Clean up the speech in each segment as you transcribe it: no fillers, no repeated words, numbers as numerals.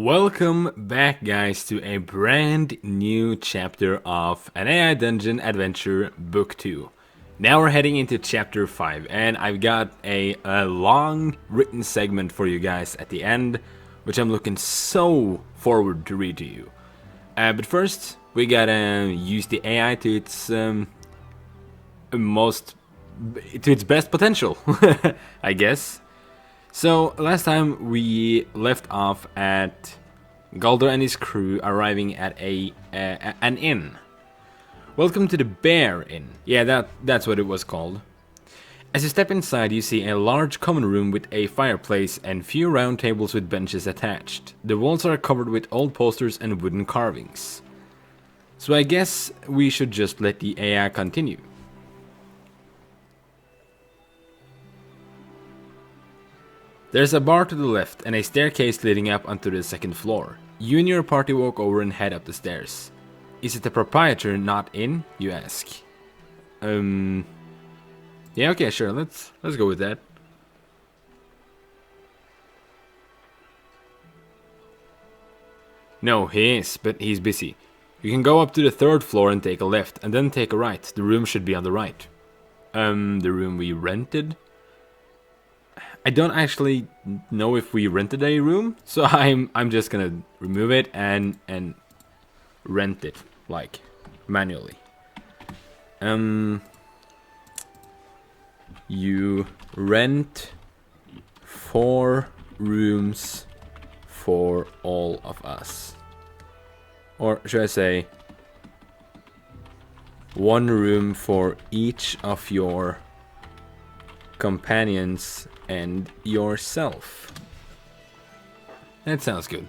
Welcome back, guys, to a brand new chapter of an AI Dungeon Adventure Book 2. Now we're heading into Chapter 5, and I've got a long written segment for you guys at the end, which I'm looking so forward to read to you. But first, we gotta use the AI to its best potential, I guess. So, last time we left off at Galder and his crew arriving at an inn. Welcome to the Bear Inn. Yeah, that's what it was called. As you step inside, you see a large common room with a fireplace and few round tables with benches attached. The walls are covered with old posters and wooden carvings. So I guess we should just let the AI continue. There's a bar to the left and a staircase leading up onto the second floor. You and your party walk over and head up the stairs. Is it the proprietor not in, you ask? Yeah, okay, sure, let's go with that. No, he is, but he's busy. You can go up to the third floor and take a left, and then take a right. The room should be on the right. The room we rented? I don't actually know if we rented a room, so I'm just gonna remove it and rent it, like, manually. You rent 4 rooms for all of us. Or should I say 1 room for each of your companions and yourself. That sounds good.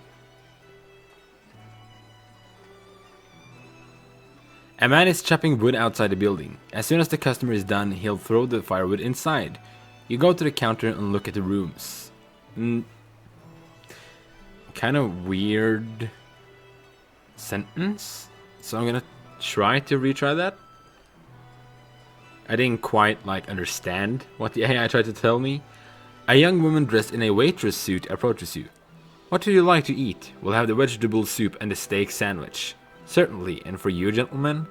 A man is chopping wood outside the building. As soon as the customer is done, he'll throw the firewood inside. You go to the counter and look at the rooms. Kind of weird sentence. So I'm gonna try to retry that. I didn't quite understand what the AI tried to tell me. A young woman dressed in a waitress suit approaches you. What do you like to eat? We'll have the vegetable soup and the steak sandwich. Certainly, and for you, gentlemen?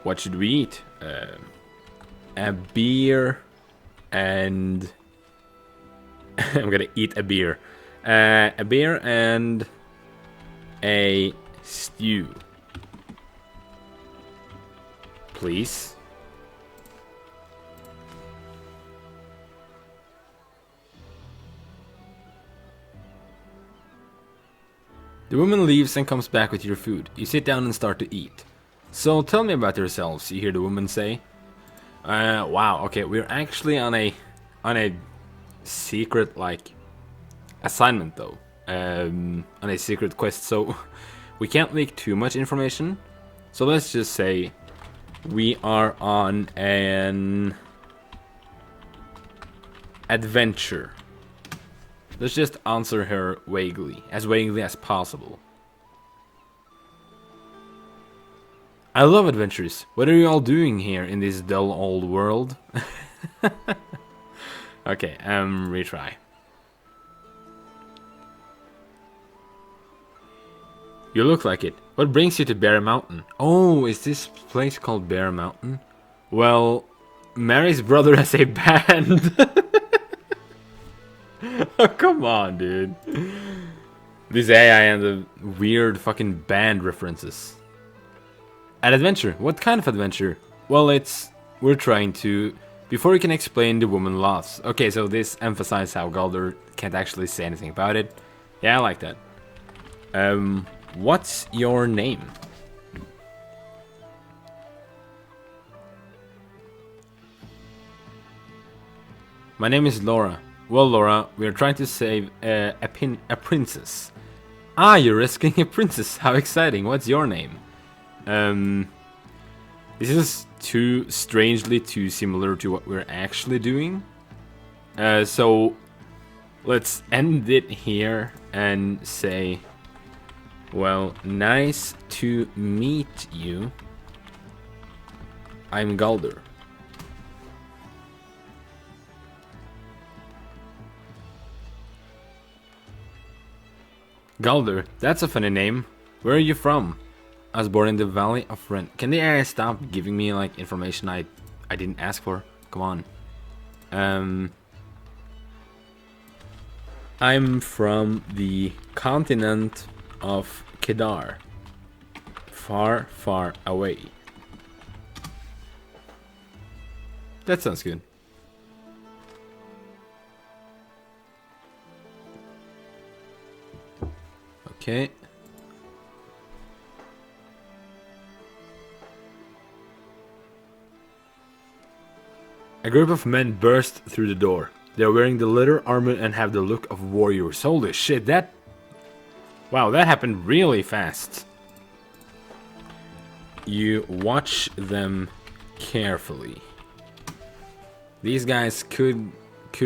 What should we eat? A beer and... I'm gonna eat a beer. A beer and a stew. Please. The woman leaves and comes back with your food. You sit down and start to eat. So tell me about yourselves, you hear the woman say. Wow, okay, we're actually on a secret, assignment though. On a secret quest, so we can't leak too much information. So let's just say we are on an adventure. Let's just answer her vaguely as possible. I love adventures. What are you all doing here in this dull old world? Okay, retry. You look like it. What brings you to Bear Mountain? Oh, is this place called Bear Mountain? Well, Mary's brother has a band. Oh, come on, dude. This AI and the weird fucking band references. An adventure? What kind of adventure? Well, we're trying to... Before you can explain, the woman laughs. Okay, so this emphasizes how Galder can't actually say anything about it. Yeah, I like that. What's your name? My name is Laura. Well, Laura, we're trying to save a princess. Ah, you're rescuing a princess. How exciting. What's your name? This is strangely too similar to what we're actually doing. So let's end it here and say, well, nice to meet you. I'm Galder. Galder, that's a funny name. Where are you from? I was born in the Valley of Ren. Can the AI stop giving me like information I didn't ask for? Come on. I'm from the continent of Kedar. Far, far away. That sounds good. Okay. A group of men burst through the door. They are wearing the leather armor and have the look of warriors. Holy shit, that... Wow, that happened really fast. You watch them carefully. These guys could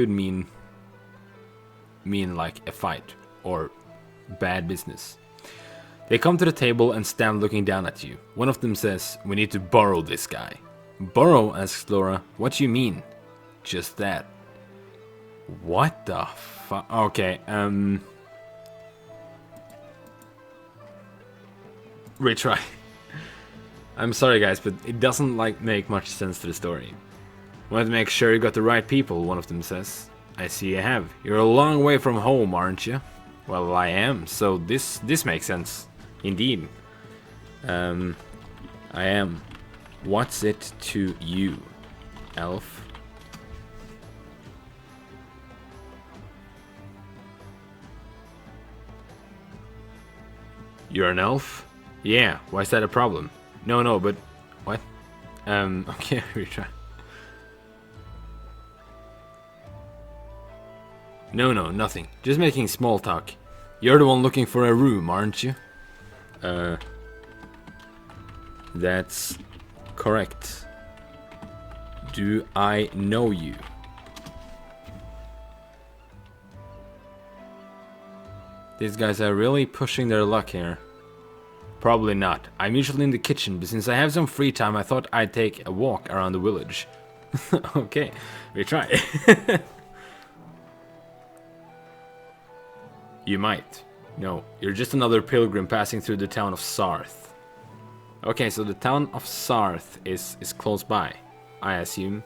mean like a fight or bad business. They come to the table and stand looking down at you. One of them says, "We need to borrow this guy." "Borrow?" asks Laura. "What do you mean?" "Just that." What the fuck? Okay, retry. I'm sorry guys, but it doesn't like make much sense to the story. "Want to make sure you got the right people," one of them says. "I see you have. You're a long way from home, aren't you?" "Well, I am, so this makes sense. Indeed. I am. What's it to you, elf?" "You're an elf?" "Yeah, why is that a problem?" No, but... What? Okay, retry. No, nothing. Just making small talk. You're the one looking for a room, aren't you?" That's correct. Do I know you?" These guys are really pushing their luck here. "Probably not. I'm usually in the kitchen, but since I have some free time, I thought I'd take a walk around the village." Okay, we try. "You might. No, you're just another pilgrim passing through the town of Sarth." Okay, so the town of Sarth is close by, I assume.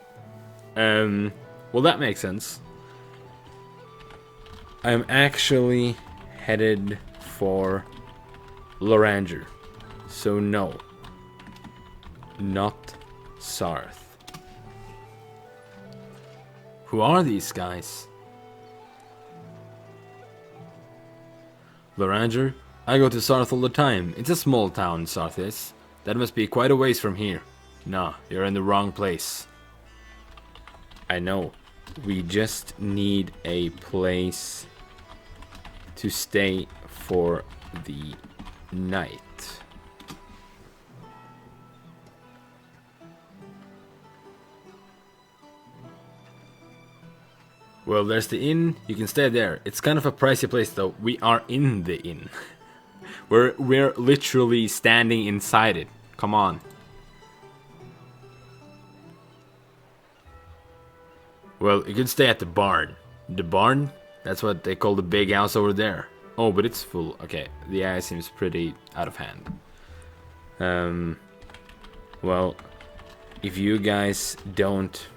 Well, that makes sense. I'm actually headed for Loranger. So no. Not Sarth. Who are these guys? "Loranger? I go to Sarth all the time. It's a small town, Sarth is. That must be quite a ways from here." "Nah, you're in the wrong place." "I know. We just need a place to stay for the night." "Well, there's the inn. You can stay there. It's kind of a pricey place, though. We are in the inn. We're literally standing inside it. Come on." "Well, you could stay at the barn." "The barn? That's what they call the big house over there." "Oh, but it's full." Okay, the eye seems pretty out of hand. Well, if you guys don't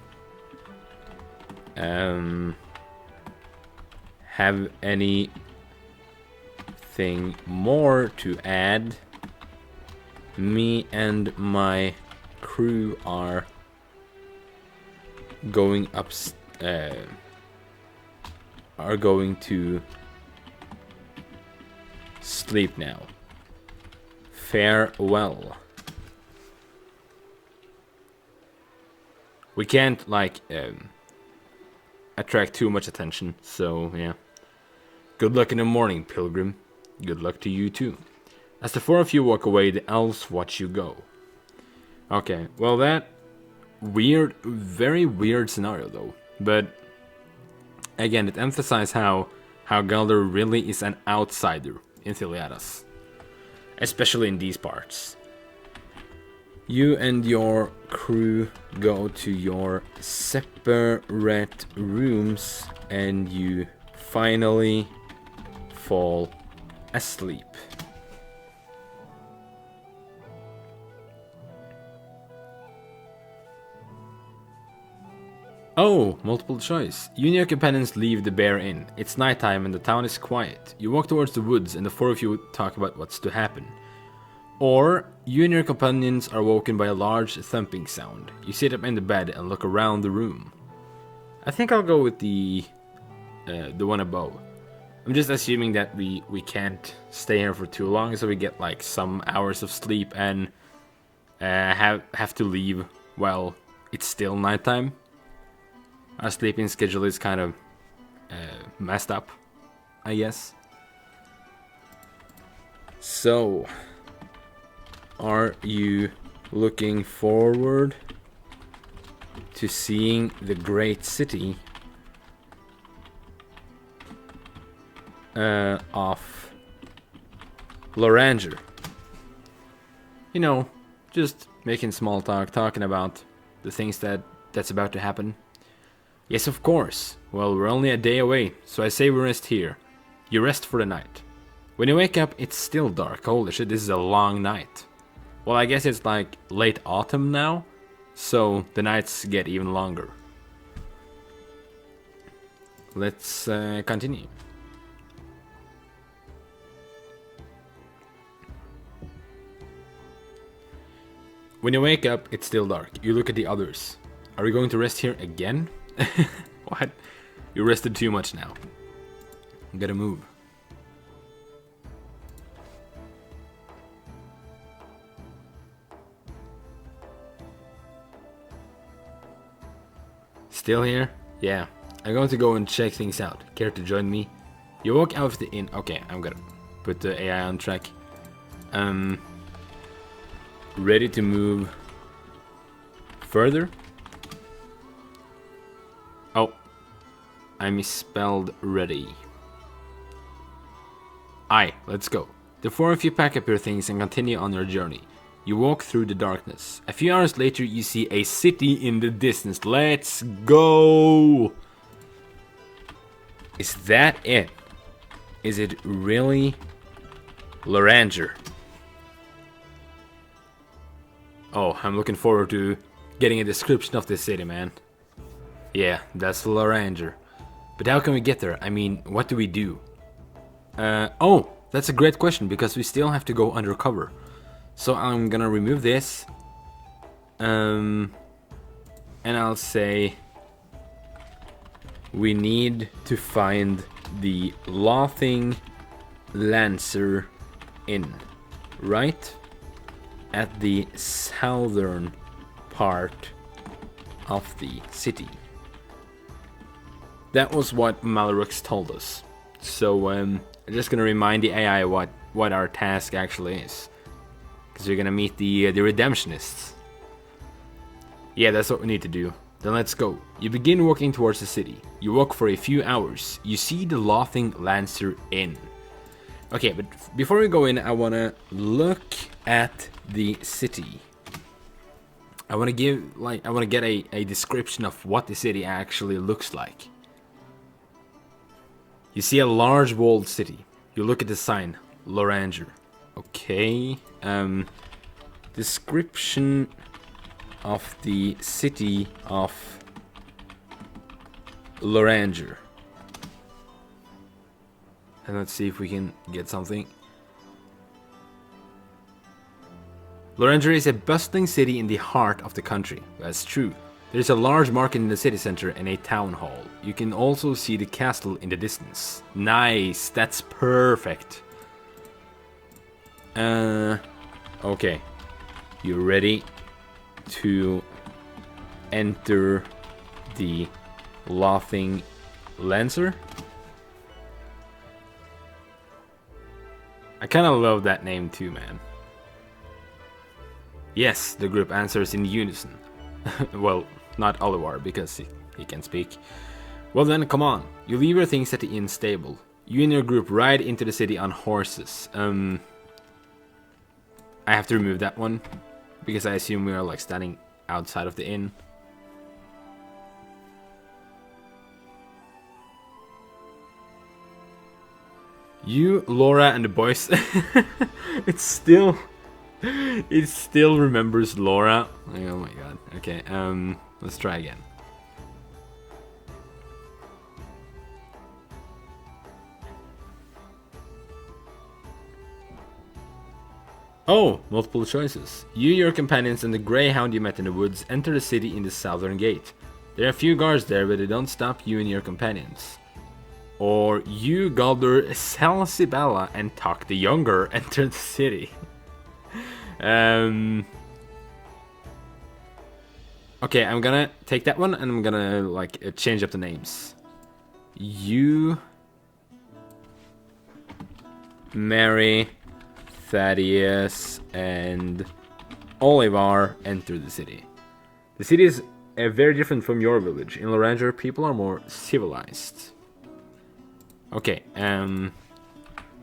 have anything more to add, me and my crew are going to sleep now. Farewell. We can't like attract too much attention, so yeah. "Good luck in the morning, pilgrim." "Good luck to you too." As the four of you walk away, the elves watch you go. Okay, well that very weird scenario though. But again, it emphasizes how Galder really is an outsider in Thilliaras, especially in these parts. You and your crew go to your separate rooms and you finally fall asleep. Oh, multiple choice. You and your companions leave the Bear Inn. It's nighttime and the town is quiet. You walk towards the woods and the four of you talk about what's to happen. Or, you and your companions are woken by a large thumping sound. You sit up in the bed and look around the room. I think I'll go with the one above. I'm just assuming that we can't stay here for too long, so we get like some hours of sleep and have to leave while it's still nighttime. Our sleeping schedule is kind of messed up, I guess. So, are you looking forward to seeing the great city of Loranger? You know, just making small talk, talking about the things that's about to happen. Yes, of course. Well, we're only a day away, so I say we rest here. You rest for the night. When you wake up, it's still dark. Holy shit, this is a long night. Well, I guess it's like late autumn now, so the nights get even longer. Let's continue. When you wake up, it's still dark. You look at the others. Are we going to rest here again? What? You rested too much now. I'm gonna move. Still here? Yeah. I'm going to go and check things out. Care to join me? You walk out of the inn. Okay, I'm gonna put the AI on track. Ready to move further? Oh, I misspelled ready. Aye, let's go. The four of you pack up your things and continue on your journey. You walk through the darkness. A few hours later, you see a city in the distance. Let's go! Is that it? Is it really Loranger? Oh, I'm looking forward to getting a description of this city, man. Yeah, that's Loranger. But how can we get there? I mean, what do we do? Oh, that's a great question, because we still have to go undercover. So I'm gonna remove this. And I'll say we need to find the Laughing Lancer Inn, right? At the southern part of the city. That was what Malrux told us. So I'm just gonna remind the AI what our task actually is. Because we're gonna meet the Redemptionists. Yeah, that's what we need to do. Then let's go. You begin walking towards the city. You walk for a few hours. You see the Laughing Lancer Inn. Okay, but before we go in, I wanna look at the city. I wanna get a description of what the city actually looks like. You see a large walled city. You look at the sign, Loranger. Okay. Description of the city of Loranger. And let's see if we can get something. Loranger is a bustling city in the heart of the country. That's true. There is a large market in the city center and a town hall. You can also see the castle in the distance. Nice, that's perfect. Okay. You ready to enter the Laughing Lancer? I kind of love that name too, man. Yes, the group answers in unison. Well, not Olivar, because he can speak. Well then, come on. You leave your things at the inn stable. You and your group ride into the city on horses. I have to remove that one, because I assume we are like standing outside of the inn. You, Laura, and the boys. It still remembers Laura. Oh my god. Okay, let's try again. Oh, multiple choices. You, your companions, and the greyhound you met in the woods enter the city in the southern gate. There are a few guards there, but they don't stop you and your companions. Or you, Galdur, Salsibella, and Tok the Younger enter the city. Okay, I'm gonna take that one and I'm gonna like change up the names. You, Mary, Thaddeus, and Olivar enter the city. The city is very different from your village. In Loranger, people are more civilized. Okay,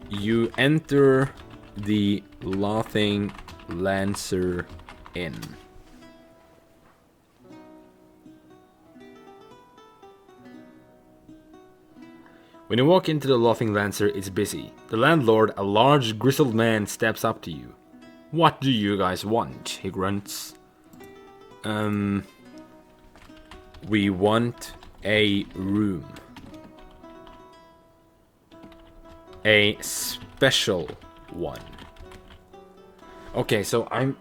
you enter the Lothing Lancer Inn. When you walk into the Lothing Lancer, it's busy. The landlord, a large grizzled man, steps up to you. What do you guys want? He grunts. We want a room. A special one. Okay, so I'm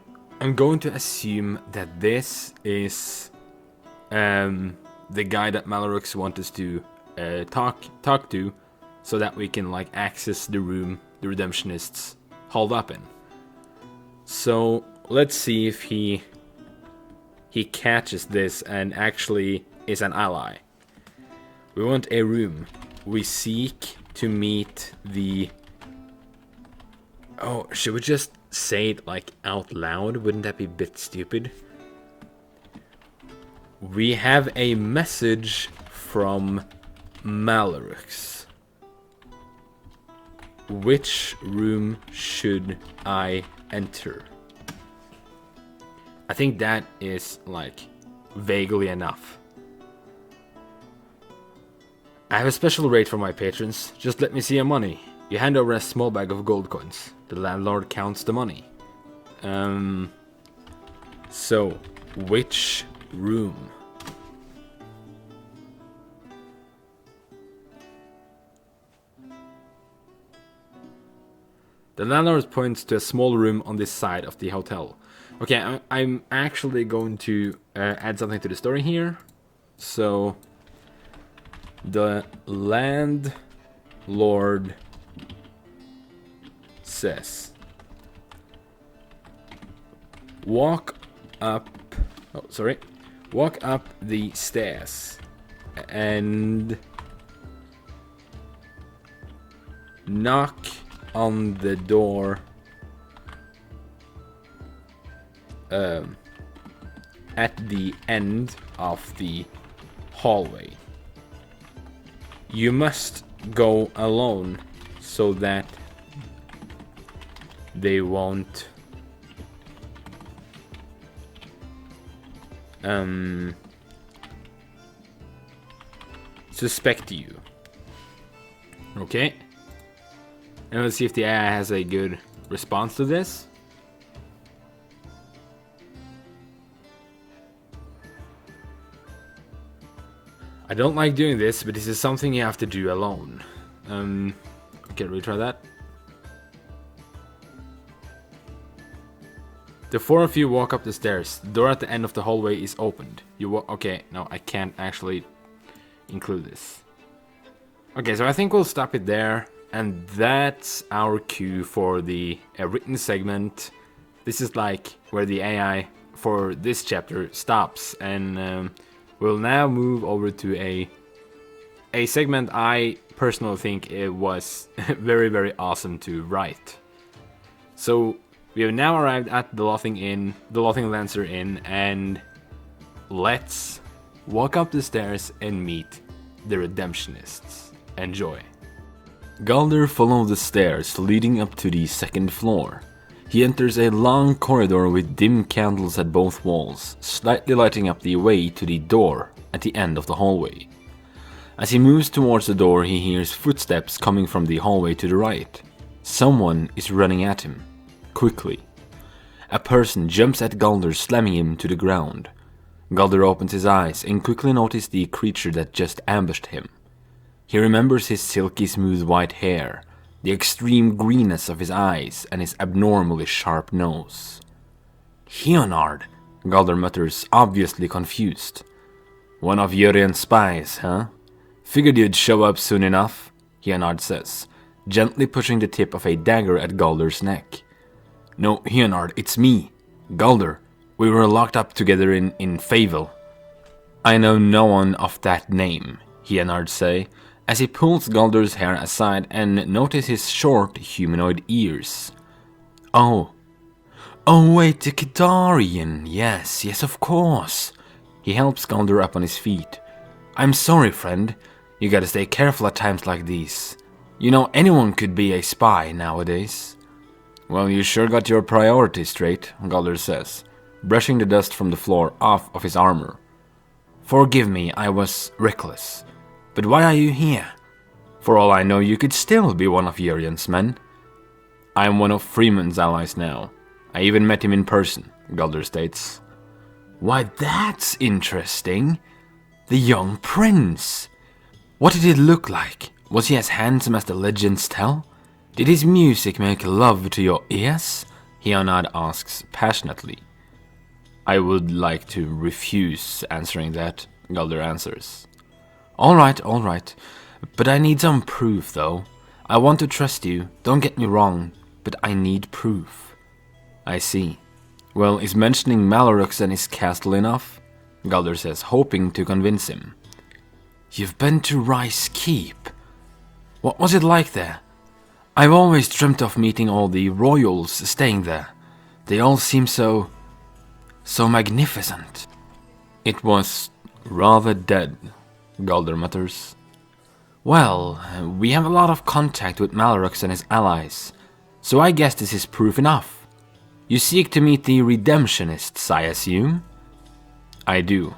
going to assume that this is the guy that Malarux wants us to talk to, so that we can like access the room the Redemptionists hauled up in. So let's see if he catches this and actually is an ally. We want a room. We seek to meet the... Oh, should we just say it like out loud? Wouldn't that be a bit stupid? We have a message from Malarux. Which room should I enter? I think that is like vaguely enough. I have a special rate for my patrons. Just let me see your money. You hand over a small bag of gold coins. The landlord counts the money. So, which room? The landlord points to a small room on this side of the hotel. Okay, I'm actually going to add something to the story here. So, the landlord says, walk up the stairs and knock on the door at the end of the hallway. You must go alone so that they won't suspect you. Okay. And let's see if the AI has a good response to this. I don't like doing this, but this is something you have to do alone. Okay, retry that. The four of you walk up the stairs. The door at the end of the hallway is opened. You walk. Okay, no, I can't actually include this. Okay, so I think we'll stop it there. And that's our cue for the written segment. This is like where the AI for this chapter stops, and we'll now move over to a segment I personally think it was very, very awesome to write. So we have now arrived at the Lothing Lancer Inn, and let's walk up the stairs and meet the Redemptionists. Enjoy. Galder follows the stairs leading up to the second floor. He enters a long corridor with dim candles at both walls, slightly lighting up the way to the door at the end of the hallway. As he moves towards the door, he hears footsteps coming from the hallway to the right. Someone is running at him, quickly. A person jumps at Galder, slamming him to the ground. Galder opens his eyes and quickly notices the creature that just ambushed him. He remembers his silky smooth white hair, the extreme greenness of his eyes, and his abnormally sharp nose. "Leonard," Galder mutters, obviously confused. "One of Jurian's spies, huh? Figured you'd show up soon enough," Leonard says, gently pushing the tip of a dagger at Galder's neck. "No, Leonard, it's me, Galder. We were locked up together in Fayville." "I know no one of that name," Leonard say, as he pulls Galder's hair aside and notices his short humanoid ears. Oh, wait, the Kidarian. Yes, of course." He helps Galder up on his feet. "I'm sorry, friend. You gotta stay careful at times like these. You know, anyone could be a spy nowadays." "Well, you sure got your priorities straight," Galder says, brushing the dust from the floor off of his armor. "Forgive me, I was reckless. But why are you here? For all I know, you could still be one of Jurian's men." "I'm one of Freeman's allies now. I even met him in person," Galder states. "Why, that's interesting. The young prince. What did it look like? Was he as handsome as the legends tell? Did his music make love to your ears?" Leonard asks passionately. "I would like to refuse answering that," Galder answers. All right. But I need some proof, though. I want to trust you, don't get me wrong, but I need proof." "I see. Well, is mentioning Malarux and his castle enough?" Galder says, hoping to convince him. "You've been to Rice Keep. What was it like there? I've always dreamt of meeting all the royals staying there. They all seem so magnificent." "It was rather dead," Galder mutters. "Well, we have a lot of contact with Malarux and his allies, so I guess this is proof enough. You seek to meet the Redemptionists, I assume?" "I do.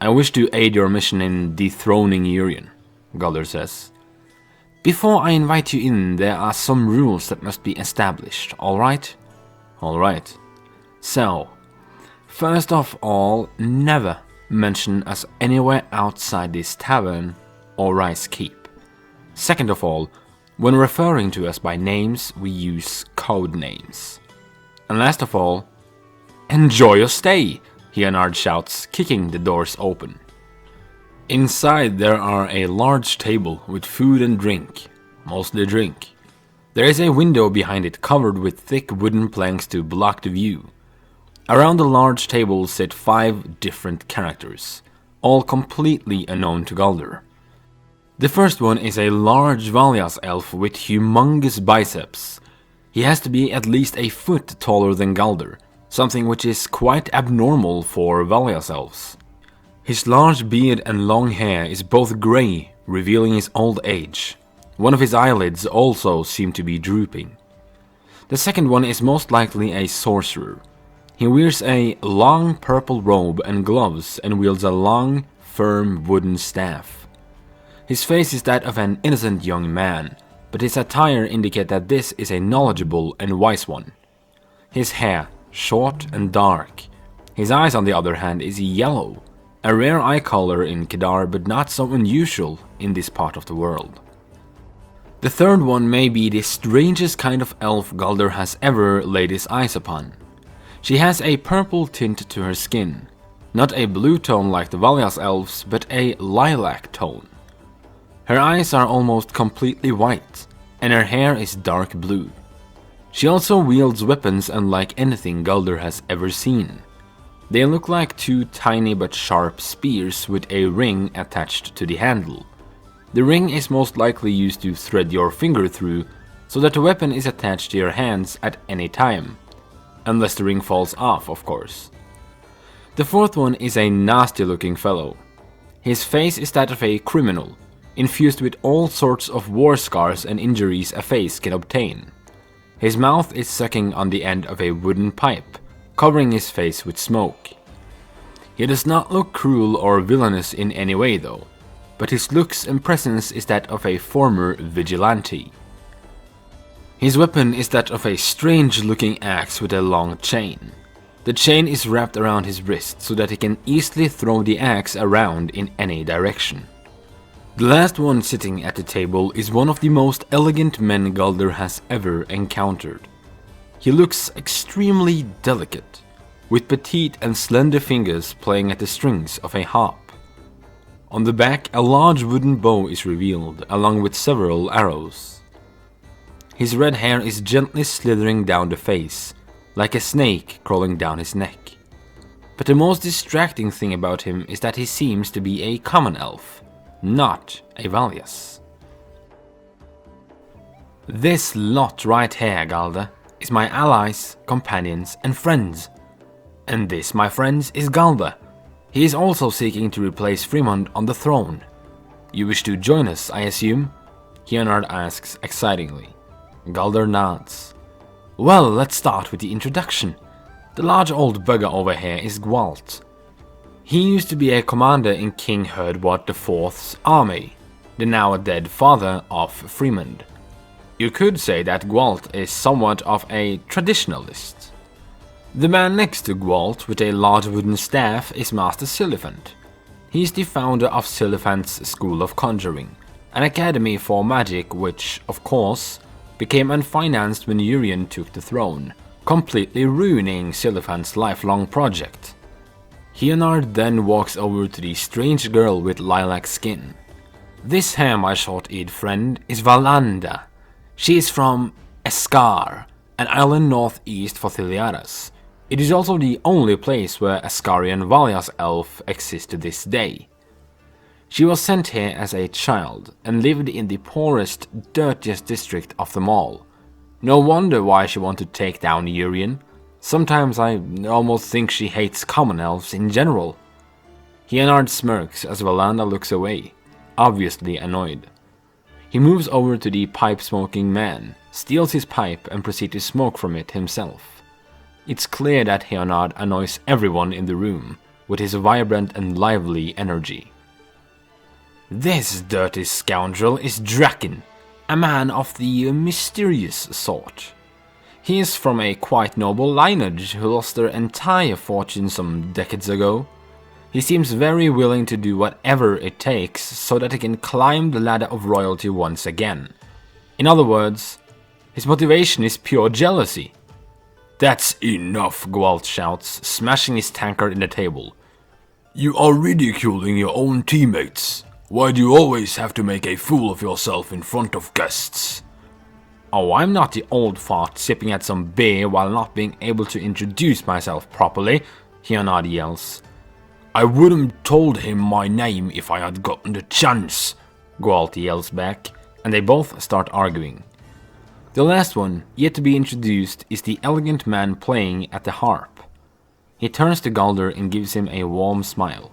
I wish to aid your mission in dethroning Jurian," Galder says. "Before I invite you in, there are some rules that must be established, alright?" "Alright. So, first of all, never mention us anywhere outside this tavern or Rice Keep. Second of all, when referring to us by names, we use code names. And last of all, enjoy your stay," Leonard shouts, kicking the doors open. Inside there are a large table with food and drink, mostly drink. There is a window behind it covered with thick wooden planks to block the view. Around the large table sit 5 different characters, all completely unknown to Galder. The first one is a large Valias elf with humongous biceps. He has to be at least a foot taller than Galder, something which is quite abnormal for Valias elves. His large beard and long hair is both grey, revealing his old age. One of his eyelids also seem to be drooping. The second one is most likely a sorcerer. He wears a long purple robe and gloves and wields a long, firm wooden staff. His face is that of an innocent young man, but his attire indicates that this is a knowledgeable and wise one. His hair, short and dark. His eyes, on the other hand, is yellow, a rare eye color in Kedar, but not so unusual in this part of the world. The third one may be the strangest kind of elf Galder has ever laid his eyes upon. She has a purple tint to her skin, not a blue tone like the Valias elves, but a lilac tone. Her eyes are almost completely white, and her hair is dark blue. She also wields weapons unlike anything Galder has ever seen. They look like 2 tiny but sharp spears with a ring attached to the handle. The ring is most likely used to thread your finger through, so that the weapon is attached to your hands at any time. Unless the ring falls off, of course. The fourth one is a nasty looking fellow. His face is that of a criminal, infused with all sorts of war scars and injuries a face can obtain. His mouth is sucking on the end of a wooden pipe, covering his face with smoke. He does not look cruel or villainous in any way though. but his looks and presence is that of a former vigilante. His weapon is that of a strange-looking axe with a long chain. The chain is wrapped around his wrist so that he can easily throw the axe around in any direction. The last one sitting at the table is one of the most elegant men Galder has ever encountered. He looks extremely delicate, with petite and slender fingers playing at the strings of a harp. On the back, a large wooden bow is revealed, along with several arrows. His red hair is gently slithering down the face, like a snake crawling down his neck. But the most distracting thing about him is that he seems to be a common elf, not a Valias. This lot right here, Galder, is my allies, companions, and friends. And this, my friends, is Galder. He is also seeking to replace Fremond on the throne. You wish to join us, I assume? Hionard asks excitingly. Galder nods. Well, let's start with the introduction. The large old bugger over here is Gwalt. He used to be a commander in King Herdward IV's army, the now dead father of Fremond. You could say that Gwalt is somewhat of a traditionalist. The man next to Gwalt with a large wooden staff is Master Silliphant. He is the founder of Silliphant's School of Conjuring, an academy for magic which, of course, became unfinanced when Urien took the throne, completely ruining Silliphant's lifelong project. Hionard then walks over to the strange girl with lilac skin. This here, my short-eared friend, is Valanda. She is from Eskar, an island northeast for Thilliaras. It is also the only place where Askarian Valias elf exists to this day. She was sent here as a child and lived in the poorest, dirtiest district of them all. No wonder why she wanted to take down Urien. Sometimes I almost think she hates common elves in general. Hionard smirks as Valanda looks away, obviously annoyed. He moves over to the pipe-smoking man, steals his pipe and proceeds to smoke from it himself. It's clear that Hionard annoys everyone in the room with his vibrant and lively energy. This dirty scoundrel is Draken, a man of the mysterious sort. He is from a quite noble lineage who lost their entire fortune some decades ago. He seems very willing to do whatever it takes so that he can climb the ladder of royalty once again. In other words, his motivation is pure jealousy. That's enough, Gwalt shouts, smashing his tankard in the table. You are ridiculing your own teammates. Why do you always have to make a fool of yourself in front of guests? Oh, I'm not the old fart sipping at some beer while not being able to introduce myself properly, Hionard yells. I wouldn't told him my name if I had gotten the chance, Gwalt yells back, and they both start arguing. The last one, yet to be introduced, is the elegant man playing at the harp. He turns to Galder and gives him a warm smile.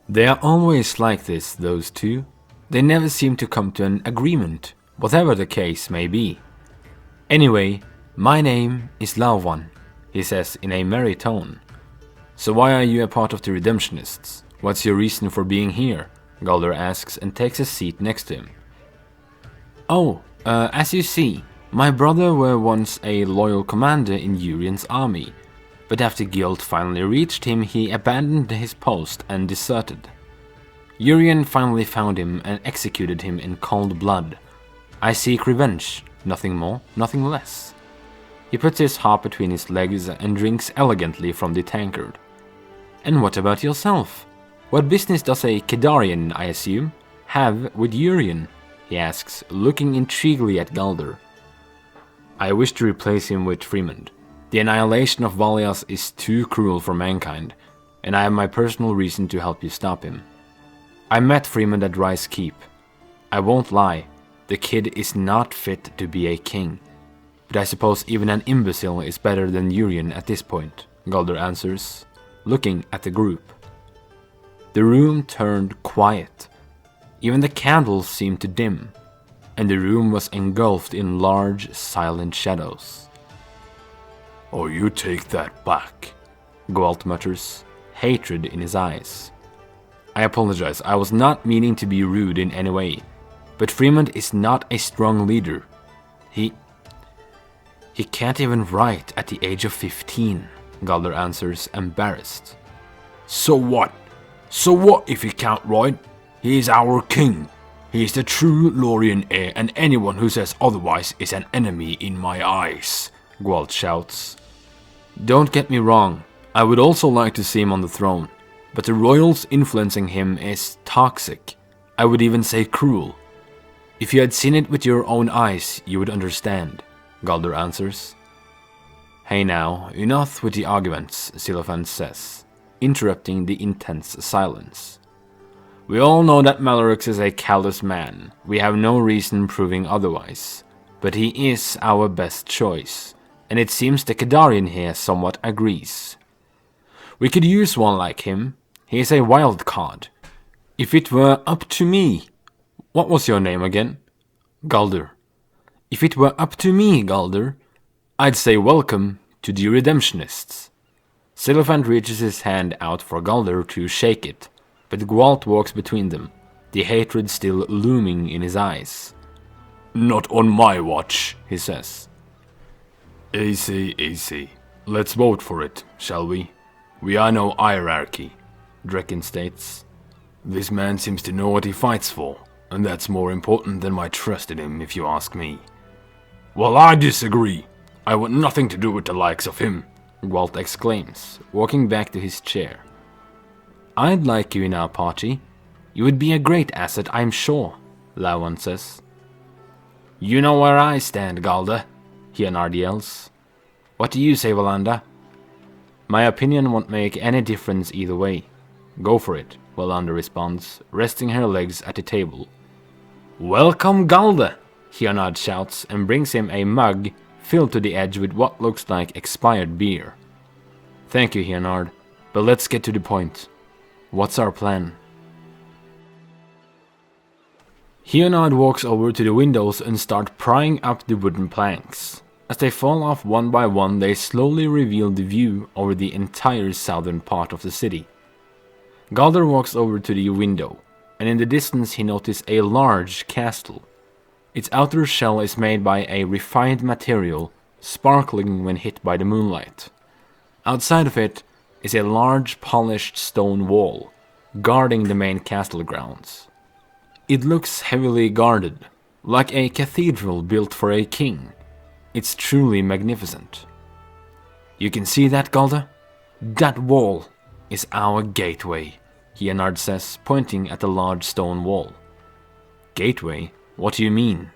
They are always like this, those two. They never seem to come to an agreement, whatever the case may be. Anyway, my name is Lauvan, he says in a merry tone. So why are you a part of the Redemptionists? What's your reason for being here? Galder asks and takes a seat next to him. Oh, as you see, my brother were once a loyal commander in Urien's army, but after guilt finally reached him, he abandoned his post and deserted. Urien finally found him and executed him in cold blood. I seek revenge, nothing more, nothing less. He puts his harp between his legs and drinks elegantly from the tankard. And what about yourself? What business does a Kedarian, I assume, have with Urien? He asks, looking intriguingly at Galder. I wish to replace him with Fremond. The annihilation of Valias is too cruel for mankind, and I have my personal reason to help you stop him. I met Fremond at Rice Keep. I won't lie, the kid is not fit to be a king. But I suppose even an imbecile is better than Urien at this point, Galder answers, looking at the group. The room turned quiet. Even the candles seemed to dim, and the room was engulfed in large, silent shadows. Oh, you take that back, Gwalt mutters, hatred in his eyes. I apologize, I was not meaning to be rude in any way. But Fremont is not a strong leader. He can't even write at the age of 15, Galder answers, embarrassed. So what? So what if he can't write? He is our king. He is the true Lorien heir, and anyone who says otherwise is an enemy in my eyes, Gwalt shouts. Don't get me wrong, I would also like to see him on the throne, but the royals influencing him is toxic. I would even say cruel. If you had seen it with your own eyes, you would understand, Galder answers. Hey now, enough with the arguments, Silofan says, interrupting the intense silence. We all know that Malarux is a callous man. We have no reason proving otherwise. But he is our best choice, and it seems the Kadarian here somewhat agrees. We could use one like him. He is a wild card. If it were up to me... What was your name again? Galder. If it were up to me, Galder, I'd say welcome to the Redemptionists. Silofant reaches his hand out for Galder to shake it, but Gwalt walks between them, the hatred still looming in his eyes. Not on my watch, he says. Easy, easy. Let's vote for it, shall we? We are no hierarchy, Drekin states. This man seems to know what he fights for, and that's more important than my trust in him, if you ask me. Well, I disagree. I want nothing to do with the likes of him, Gwalt exclaims, walking back to his chair. I'd like you in our party. You would be a great asset, I'm sure, Lawan says. You know where I stand, Galder, Hionard yells. What do you say, Valanda? My opinion won't make any difference either way. Go for it, Valanda responds, resting her legs at the table. Welcome, Galder, Hionard shouts and brings him a mug filled to the edge with what looks like expired beer. Thank you, Hionard, but let's get to the point. What's our plan? Hionard walks over to the windows and starts prying up the wooden planks. As they fall off one by one, they slowly reveal the view over the entire southern part of the city. Galder walks over to the window, and in the distance he notices a large castle. Its outer shell is made by a refined material, sparkling when hit by the moonlight. Outside of it is a large polished stone wall, guarding the main castle grounds. It looks heavily guarded, like a cathedral built for a king. It's truly magnificent. You can see that, Galder? That wall is our gateway, Hionard says, pointing at the large stone wall. Gateway? What do you mean?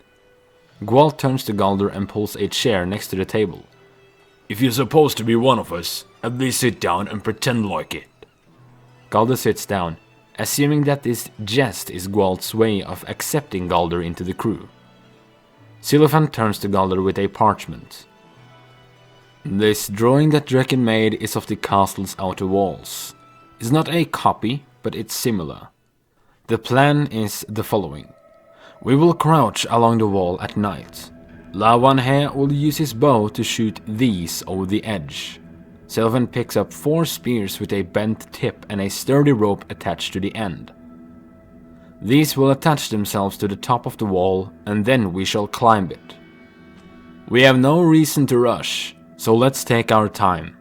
Gwalt turns to Galder and pulls a chair next to the table. If you're supposed to be one of us, at least sit down and pretend like it. Galder sits down, assuming that this jest is Gwalt's way of accepting Galder into the crew. Silofan turns to Galder with a parchment. This drawing that Drekin made is of the castle's outer walls. It's not a copy, but it's similar. The plan is the following. We will crouch along the wall at night. Lawan here will use his bow to shoot these over the edge. Sylvan picks up 4 spears with a bent tip and a sturdy rope attached to the end. These will attach themselves to the top of the wall, and then we shall climb it. We have no reason to rush, so let's take our time.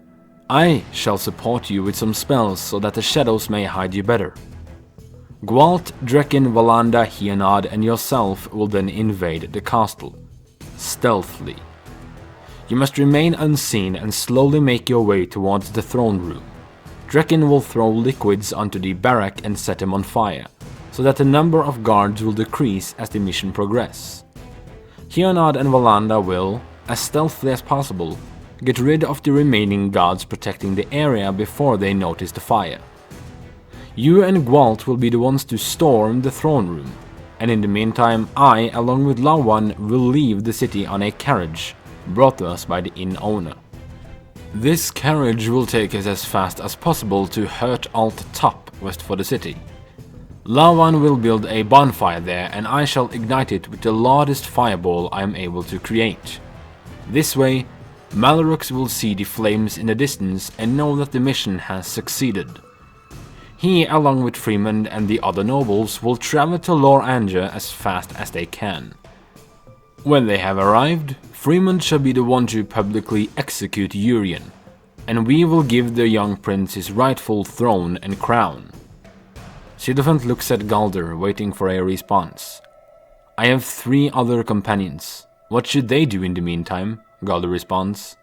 I shall support you with some spells so that the shadows may hide you better. Gwalt, Drekin, Valanda, Hionard and yourself will then invade the castle, stealthily. You must remain unseen and slowly make your way towards the throne room. Drekin will throw liquids onto the barrack and set them on fire, so that the number of guards will decrease as the mission progresses. Hionard and Valanda will, as stealthily as possible, get rid of the remaining guards protecting the area before they notice the fire. You and Gwalt will be the ones to storm the throne room, and in the meantime I, along with Lawan, will leave the city on a carriage brought to us by the inn owner. This carriage will take us as fast as possible to Hurt Alt Top west for the city. Lawan will build a bonfire there and I shall ignite it with the largest fireball I am able to create. This way, Malarux will see the flames in the distance and know that the mission has succeeded. He, along with Freeman and the other nobles, will travel to Lor Anja as fast as they can. When they have arrived, Freeman shall be the one to publicly execute Urien, and we will give the young prince his rightful throne and crown. Sidophant looks at Galder, waiting for a response. I have 3 other companions. What should they do in the meantime? Galder responds.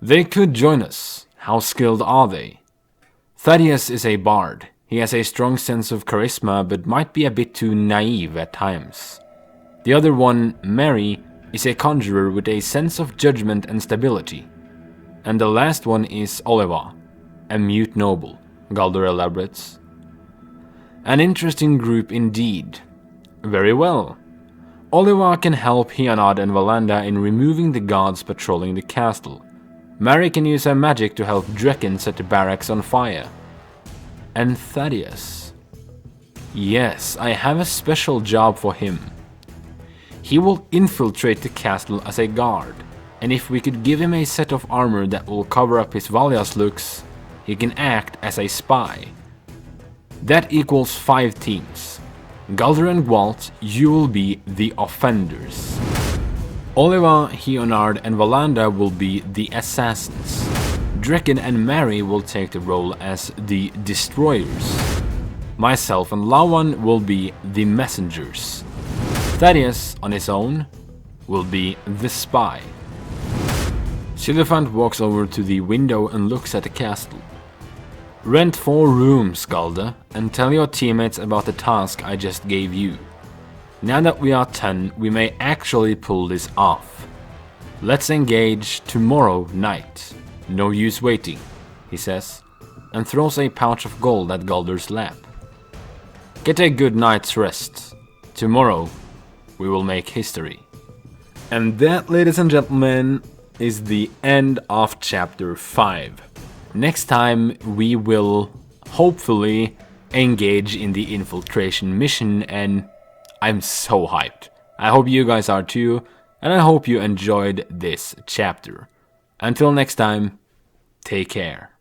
They could join us. How skilled are they? Thaddeus is a bard. He has a strong sense of charisma, but might be a bit too naive at times. The other one, Mary, is a conjurer with a sense of judgment and stability. And the last one is Oliva, a mute noble, Galder elaborates. An interesting group indeed. Very well. Oliva can help Hionad and Valanda in removing the guards patrolling the castle. Mary can use her magic to help Drekken set the barracks on fire. And Thaddeus. Yes, I have a special job for him. He will infiltrate the castle as a guard, and if we could give him a set of armor that will cover up his Valias looks, he can act as a spy. That equals 5 teams. Galder and Gwalt, you will be the offenders. Oliva, Hionard and Valanda will be the assassins. Drekken and Mary will take the role as the destroyers. Myself and Lawan will be the messengers. Thaddeus, on his own, will be the spy. Sidophant walks over to the window and looks at the castle. Rent 4 rooms, Galder, and tell your teammates about the task I just gave you. Now that we are 10, we may actually pull this off. Let's engage tomorrow night. No use waiting, he says, and throws a pouch of gold at Galder's lap. Get a good night's rest. Tomorrow, we will make history. And that, ladies and gentlemen, is the end of chapter 5. Next time, we will hopefully engage in the infiltration mission, and I'm so hyped. I hope you guys are too, and I hope you enjoyed this chapter. Until next time, take care.